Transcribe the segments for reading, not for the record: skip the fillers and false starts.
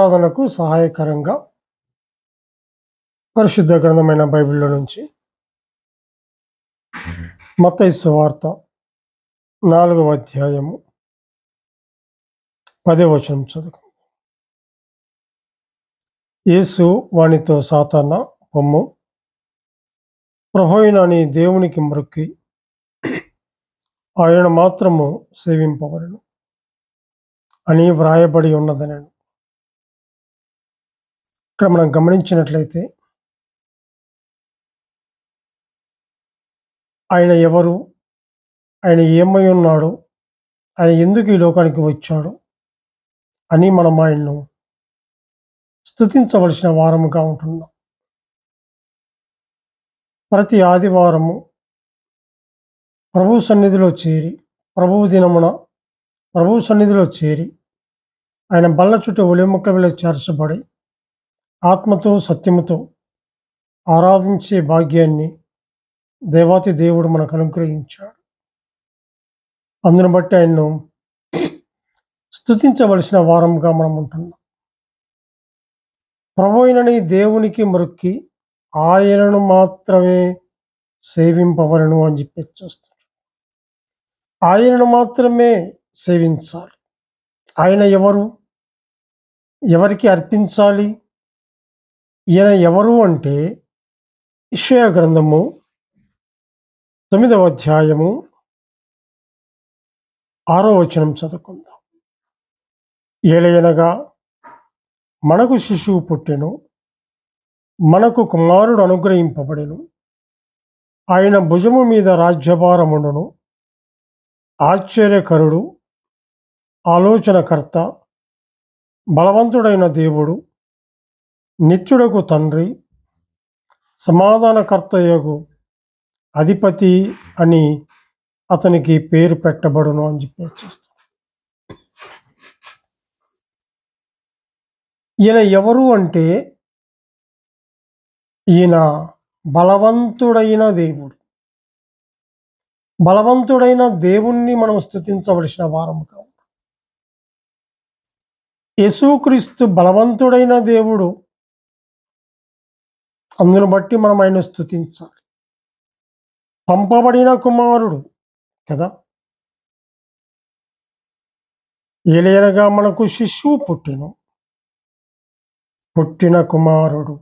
ఆరాధనకు సహాయకరంగా పరిశుద్ధ గ్రంథమైన బైబిల్లో నుంచి మత్తయి సువార్త 4వ అధ్యాయము 10వ వచనం చదువు. యేసు వానితో సాతానా పొమ్ము, ప్రభువైన నీ దేవునికి మొక్కి ఆయన మాత్రము సేవింపవలెను అని వ్రాయబడి ఉన్నదనెను. ఇక్కడ మనం గమనించినట్లయితే ఆయన ఎవరు, ఆయన ఏమై ఉన్నాడు, ఆయన ఎందుకు ఈ లోకానికి వచ్చాడు అని మనం ఆయన్ను స్తుతించవలసిన వారముగా ఉంటున్నాం. ప్రతి ఆదివారము ప్రభు సన్నిధిలో చేరి, ప్రభువు దినమున ప్రభు సన్నిధిలో చేరి ఆయన బల్ల చుట్టూ ఒలిముక్కలలో చేర్చబడి ఆత్మతో సత్యముతో ఆరాధించే భాగ్యాన్ని దేవాతి దేవుడు మనకు అనుగ్రహించాడు. అందును బట్టి ఆయన్ను స్తుతించవలసిన వారముగా మనం ఉంటున్నాం. ప్రభువైన దేవునికి మొక్కి ఆయనను మాత్రమే సేవింపవలను అని చెప్పి చూస్తారు. ఆయనను మాత్రమే సేవించాలి. ఆయన ఎవరు, ఎవరికి అర్పించాలి? ఈయన ఎవరు అంటే యెషయా గ్రంథము 9వ అధ్యాయము 6వ వచనం చదువుకుందాం. ఏలయనగా మనకు శిశువు పుట్టెను, మనకు కుమారుడు అనుగ్రహింపబడెను, ఆయన భుజము మీద రాజ్యభారముండును, ఆశ్చర్యకరుడు, ఆలోచనకర్త, బలవంతుడైన దేవుడు, నిత్యుడకు తండ్రి, సమాధానకర్తయగు అధిపతి అని అతనికి పేరు పెట్టబడును అని చెప్పి చూస్తాం. ఈయన ఎవరు అంటే ఈయన బలవంతుడైన దేవుడు. బలవంతుడైన దేవుణ్ణి మనం స్తుతించవలసిన వారముగా ఉంది. యేసుక్రీస్తు బలవంతుడైన దేవుడు, అందును బట్టి మనం ఆయన స్తుతించాలి. పంపబడిన కుమారుడు కదా. ఏలయనగా మనకు శిశువు పుట్టెను, పుట్టిన కుమారుడు,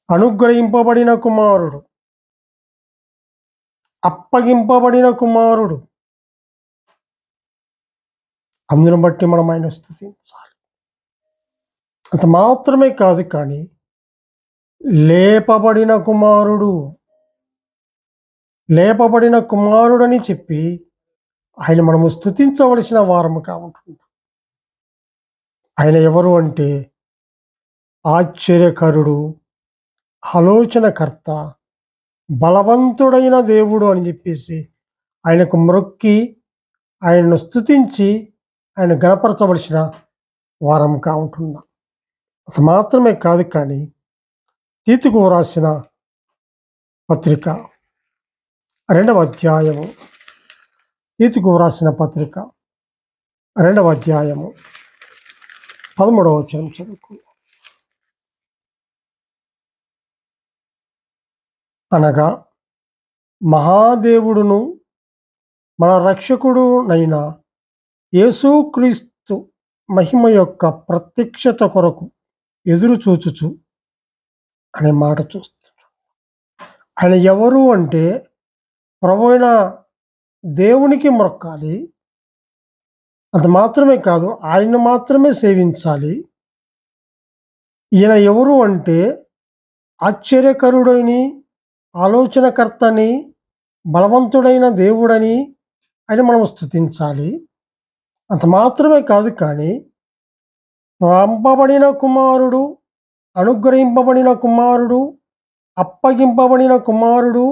అనుగ్రహింపబడిన కుమారుడు, అప్పగింపబడిన కుమారుడు, అందును బట్టి మనం ఆయన స్తుతించాలి. అంత మాత్రమే కాదు, కానీ లేపబడిన కుమారుడు, లేపబడిన కుమారుడని చెప్పి ఆయన మనము స్తుతించవలసిన వారముగా ఉంటుంది. ఆయన ఎవరు అంటే ఆశ్చర్యకరుడు, ఆలోచనకర్త, బలవంతుడైన దేవుడు అని చెప్పేసి ఆయనకు మొక్కి ఆయనను స్తుతించి ఆయన గణపరచవలసిన వారముగా ఉంటున్నాం. అది మాత్రమే కాదు, కానీ తీతుకు రాసిన పత్రిక 2వ అధ్యాయము, తీతుకు రాసిన పత్రిక 2వ అధ్యాయము 13వ వచనం చదువుకుందాం. అనగా మహాదేవుడును మన రక్షకుడునైన యేసుక్రీస్తు మహిమ యొక్క ప్రత్యక్షత కొరకు ఎదురు చూచుచు అనే మాట చూస్తున్నాం. ఆయన ఎవరు అంటే ప్రభువైన దేవునికి మొక్కాలి. అంత మాత్రమే కాదు, ఆయన మాత్రమే సేవించాలి. ఈయన ఎవరు అంటే ఆశ్చర్యకరుడని, ఆలోచనకర్తని, బలవంతుడైన దేవుడని ఆయన మనం స్తుతించాలి. అంత మాత్రమే కాదు, కానీ పంపబడిన కుమారుడు, అనుగ్రహింపబడిన కుమారుడు, అప్పగింపబడిన కుమారుడు,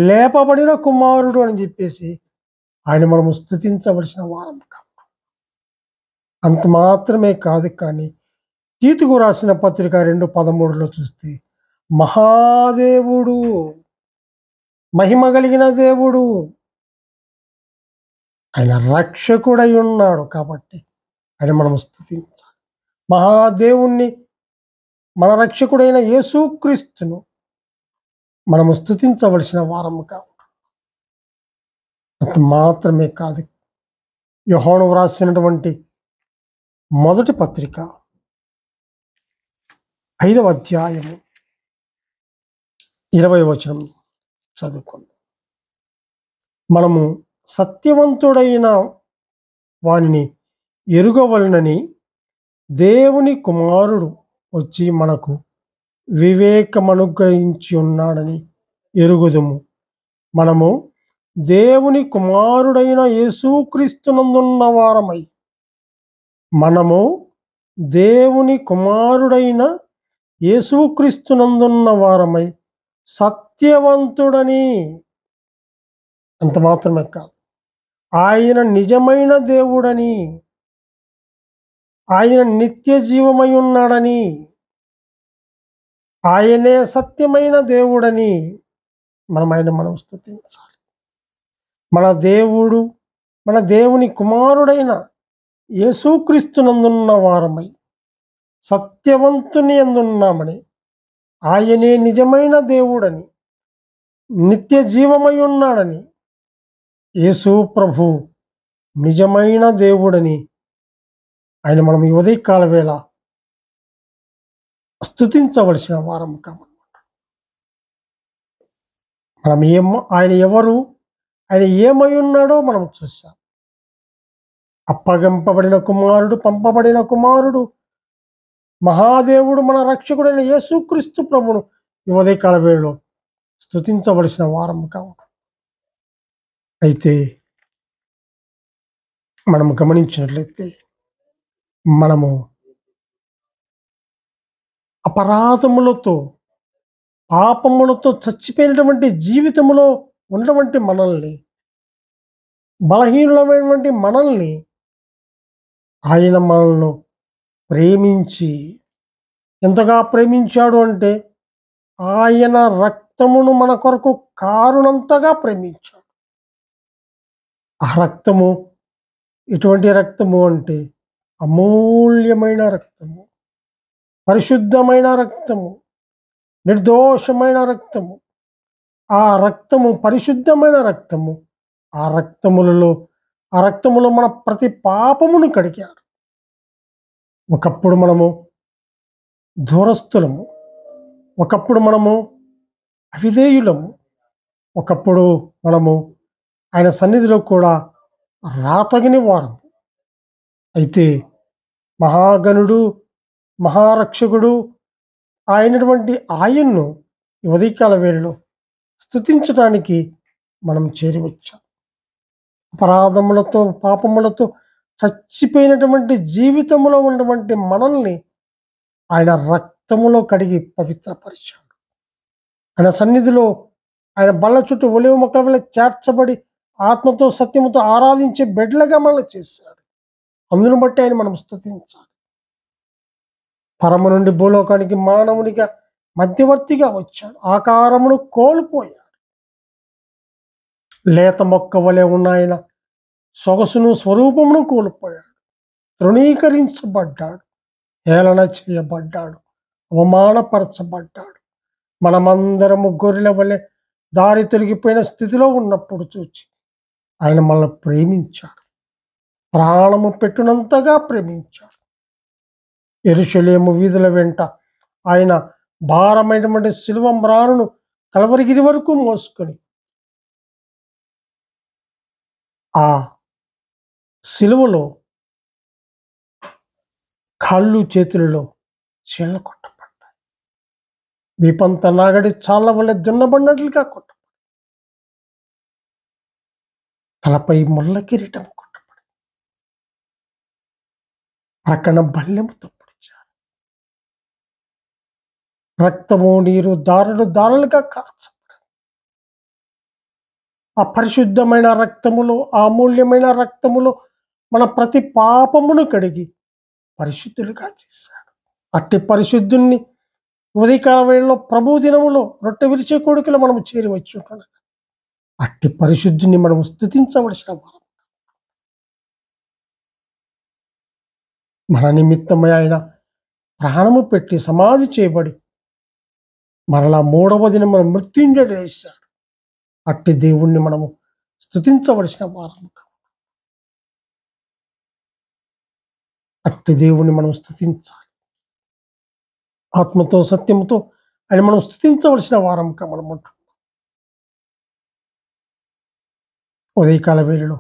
లేపబడిన కుమారుడు అని చెప్పేసి ఆయన మనము స్తుతించవలసిన వారం. అంత మాత్రమే కాదు, కానీ తీతుకు రాసిన పత్రిక 2:13 చూస్తే మహాదేవుడు, మహిమ కలిగిన దేవుడు, ఆయన రక్షకుడై ఉన్నాడు కాబట్టి ఆయన మనం స్తుతించాలి. మహాదేవుణ్ణి, మన రక్షకుడైన యేసుక్రీస్తును మనము స్తుతించవలసిన వారముగా. అంత మాత్రమే కాదు, యోహాను వ్రాసినటువంటి మొదటి పత్రిక 5వ అధ్యాయము 20వ వచనం చదువుకుందాం. మనము సత్యవంతుడైన వానిని ఎరుగవలనని దేవుని కుమారుడు వచ్చి మనకు వివేకమనుగ్రహించి ఉన్నాడని ఎరుగుదుము. మనము దేవుని కుమారుడైన యేసుక్రీస్తునందున్న వారమై మనము దేవుని కుమారుడైన యేసుక్రీస్తునందున్న వారమై సత్యవంతుడని, అంత మాత్రమే కాదు, ఆయన నిజమైన దేవుడని, ఆయన నిత్య జీవమై ఉన్నాడని, ఆయనే సత్యమైన దేవుడని మనం స్తుతించాలి. మన దేవుడు, మన దేవుని కుమారుడైన యేసుక్రీస్తునందున్న వారమై సత్యవంతుని అందున్నామని, ఆయనే నిజమైన దేవుడని, నిత్య జీవమై ఉన్నాడని, యేసు ప్రభు నిజమైన దేవుడని ఆయన మనం ఈ ఉదయకాల వేళ స్తుతించవలసిన వారం కామన్నమాట. ఆయన ఎవరు, ఆయన ఏమై ఉన్నాడో మనం చూసాం. అప్పగింపబడిన కుమారుడు, పంపబడిన కుమారుడు, మహాదేవుడు, మన రక్షకుడైన యేసుక్రీస్తు ప్రభును ఈ ఉదయకాల వేళలో స్తుతించవలసిన వారం కావు. అయితే మనం గమనించినట్లయితే మనము అపరాధములతో, పాపములతో చచ్చిపోయినటువంటి జీవితంలో ఉన్నటువంటి మనల్ని, బలహీనులమైనటువంటి మనల్ని ఆయన మనల్ని ప్రేమించి, ఎంతగా ప్రేమించాడు అంటే ఆయన రక్తమును మన కొరకు కారునంతగా ప్రేమించాడు. ఆ రక్తము ఎటువంటి రక్తము అంటే అమూల్యమైన రక్తము, పరిశుద్ధమైన రక్తము, నిర్దోషమైన రక్తము. ఆ రక్తము పరిశుద్ధమైన రక్తము. ఆ రక్తములో మన ప్రతి పాపమును కడిగాడు. ఒకప్పుడు మనము దూరస్తులము, ఒకప్పుడు మనము అవిధేయులము, ఒకప్పుడు మనము ఆయన సన్నిధిలో కూడా రాతగిని వారము. అయితే మహాగణుడు, మహారక్షకుడు అయినటువంటి ఆయన్ను ఈ ఉదయకాల వేళలో స్తుతించడానికి మనం చేరి వచ్చాం. అపరాధములతో, పాపములతో చచ్చిపోయినటువంటి జీవితంలో ఉన్నటువంటి మనల్ని ఆయన రక్తములో కడిగి పవిత్రపరిచాడు. ఆయన సన్నిధిలో, ఆయన బల్ల చుట్టూ ఒలివ మొక్కల వల్ల చేర్చబడి ఆత్మతో సత్యముతో ఆరాధించే బిడ్డలుగా మనల్ని చేశాడు. అందును బట్టి ఆయన మనం స్తుతించాలి. పరము నుండి భూలోకానికి మానవునిగా మధ్యవర్తిగా వచ్చాడు. ఆకారమును కోల్పోయాడు. లేత మొక్క వలె ఉన్న ఆయన సొగసును, స్వరూపమును కోల్పోయాడు. తృణీకరించబడ్డాడు, హేళన చేయబడ్డాడు, అవమానపరచబడ్డాడు. మనమందరము గొర్రెల వలె దారి తొలగిపోయిన స్థితిలో ఉన్నప్పుడు చూచి ఆయన మనల్ని ప్రేమించాడు. ప్రాణము పెట్టునంతగా ప్రేమించాడు. యెరూషలేము వీధుల వెంట ఆయన భారమైనటువంటి శిలువ మ్రానును కల్వరిగిరి వరకు మోసుకొని ఆ శిలువలో కాళ్ళు చేతులలో చీళ్ళ కొట్టబడ్డాయి. వీపంత నాగడి చాళ్ళ వల్ల దున్నబడినట్లుగా కొట్టబడి, తలపై ముళ్ళ కిరీటం కొట్టబడి, ప్రక్కన బల్లెముతో పొడిచారు. రక్తము, నీరు దారులుగా కార్చబడి, ఆ పరిశుద్ధమైన రక్తములో, ఆ అమూల్యమైన రక్తములో మన ప్రతి పాపమును కడిగి పరిశుద్ధులుగా చేశాడు. అట్టి పరిశుద్ధుణ్ణి ఉదయకాల వేళలో ప్రభు దినములో రొట్టె విరిచే కోడికలు మనము చేరి వచ్చి ఉంటున్నాం. అట్టి పరిశుద్ధుని మనము స్తుతించవలసిన వారం. మన నిమిత్తమై ఆయన ప్రాణము పెట్టి సమాధి చేయబడి మరలా 3వ దినం మనం మృత్యుంజయుడు లేచాడు. అట్టి దేవుణ్ణి మనము స్తుతించవలసిన వారము. అట్టి దేవుణ్ణి మనం స్తుతించాలి. ఆత్మతో సత్యముతో ఆయన మనం స్తుతించవలసిన వారముగా మనం ఉంటాం. ఉదయకాల వేళలో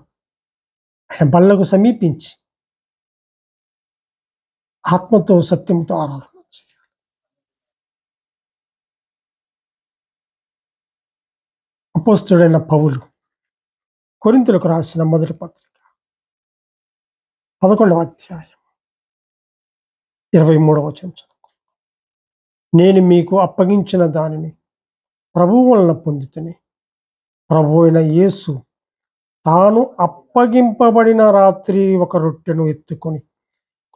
ఆయన బల్లకు సమీపించి ఆత్మతో సత్యంతో ఆరాధన చేయాలి. అపోస్తలుడైన పౌలు కొరింథీయులకు రాసిన మొదటి పత్రిక 11వ అధ్యాయం 23వ వచనం చదువుకో. నేను మీకు అప్పగించిన దానిని ప్రభువు వలన పొందితిని. ప్రభువు అయిన యేసు తాను అప్పగింపబడిన రాత్రి ఒక రొట్టెను ఎత్తుకొని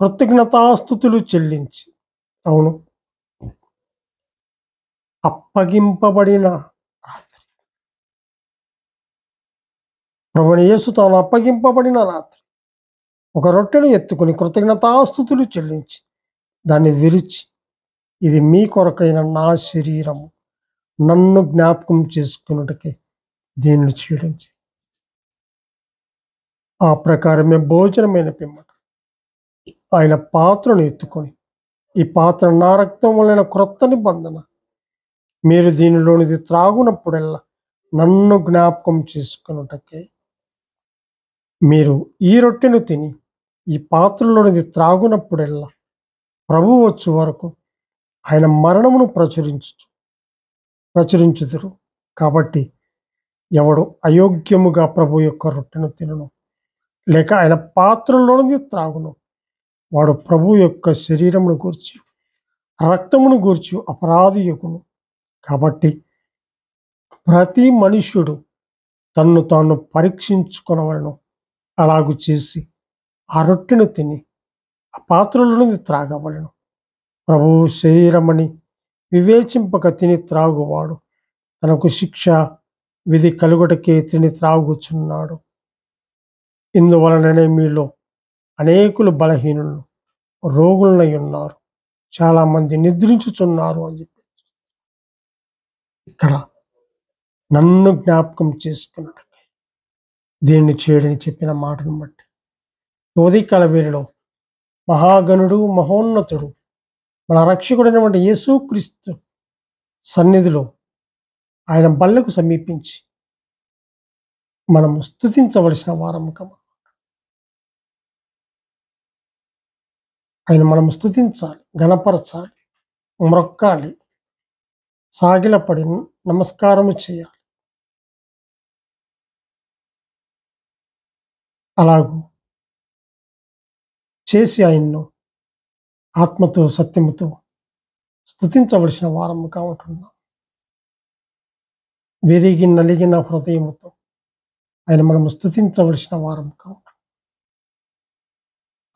కృతజ్ఞతాస్తుతులు చెల్లించి, అవును, అప్పగింపబడిన రాత్రి, ప్రభువైన యేసు తాను అప్పగింపబడిన రాత్రి ఒక రొట్టెను ఎత్తుకొని కృతజ్ఞతాస్తుతులు చెల్లించి దాన్ని విరిచి, ఇది మీ కొరకైన నా శరీరము, నన్ను జ్ఞాపకం చేసుకున్నట్టుకే దీనిని చేయడం. ఆ ప్రకారమే భోజనమైన పిమ్మట ఆయన పాత్రను ఎత్తుకొని, ఈ పాత్ర నా రక్తం వలన క్రొత్త నిబంధన, మీరు దీనిలోనిది త్రాగునప్పుడల్లా నన్ను జ్ఞాపకం చేసుకున్నట్టుకే. మీరు ఈ రొట్టెను తిని ఈ పాత్రలోనిది త్రాగునప్పుడల్లా ప్రభువు వచ్చు వరకు ఆయన మరణమును ప్రచురించుదురు. కాబట్టి ఎవడు అయోగ్యముగా ప్రభు యొక్క రొట్టెను తినను లేక ఆయన పాత్రలోనిది త్రాగును, వాడు ప్రభు యొక్క శరీరమును గూర్చి రక్తమును గూర్చి అపరాధియగును. కాబట్టి ప్రతి మనుష్యుడు తన్ను తాను పరీక్షించుకొనవలెను. అలాగు చేసి ఆ రొట్టెను తిని ఆ పాత్రలోనిది త్రాగవలెను. ప్రభువు శరీరమని వివేచింపక తిని త్రాగువాడు తనకు శిక్ష విధి కలుగుటకే తిని త్రాగుచున్నాడు. ఇందువలననే మీలో అనేకులు బలహీనులు, రోగులనై ఉన్నారు, చాలామంది నిద్రించుచున్నారు అని చెప్పి ఇక్కడ నన్ను జ్ఞాపకం చేసుకున్నట్టుగా దీన్ని చేయడని చెప్పిన మాటను బట్టి ఉదయకాల వేళలో మహాగణుడు, మహోన్నతుడు, మన రక్షకుడైనటువంటి యేసుక్రీస్తు సన్నిధిలో ఆయన బల్లకు సమీపించి మనము స్తుతించవలసిన వారముగా ఆయన మనము స్తుతించాలి, గణపరచాలి, మ్రొక్కాలి, సాగిలపడి నమస్కారము చేయాలి. అలాగూ చేసి ఆయన్ను ఆత్మతో సత్యముతో స్తుతించవలసిన వారముగా ఉంటున్నాం. విరిగి నలిగిన హృదయముతో ఆయన మనము స్తుతించవలసిన వారముగా ఉంటున్నాం.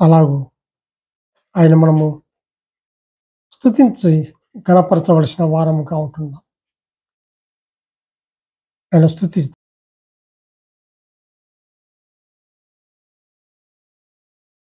అలాగూ ఆయన మనము స్తుతించి గణపరచవలసిన వారముగా ఉంటున్నాం. ఆయన స్తుతి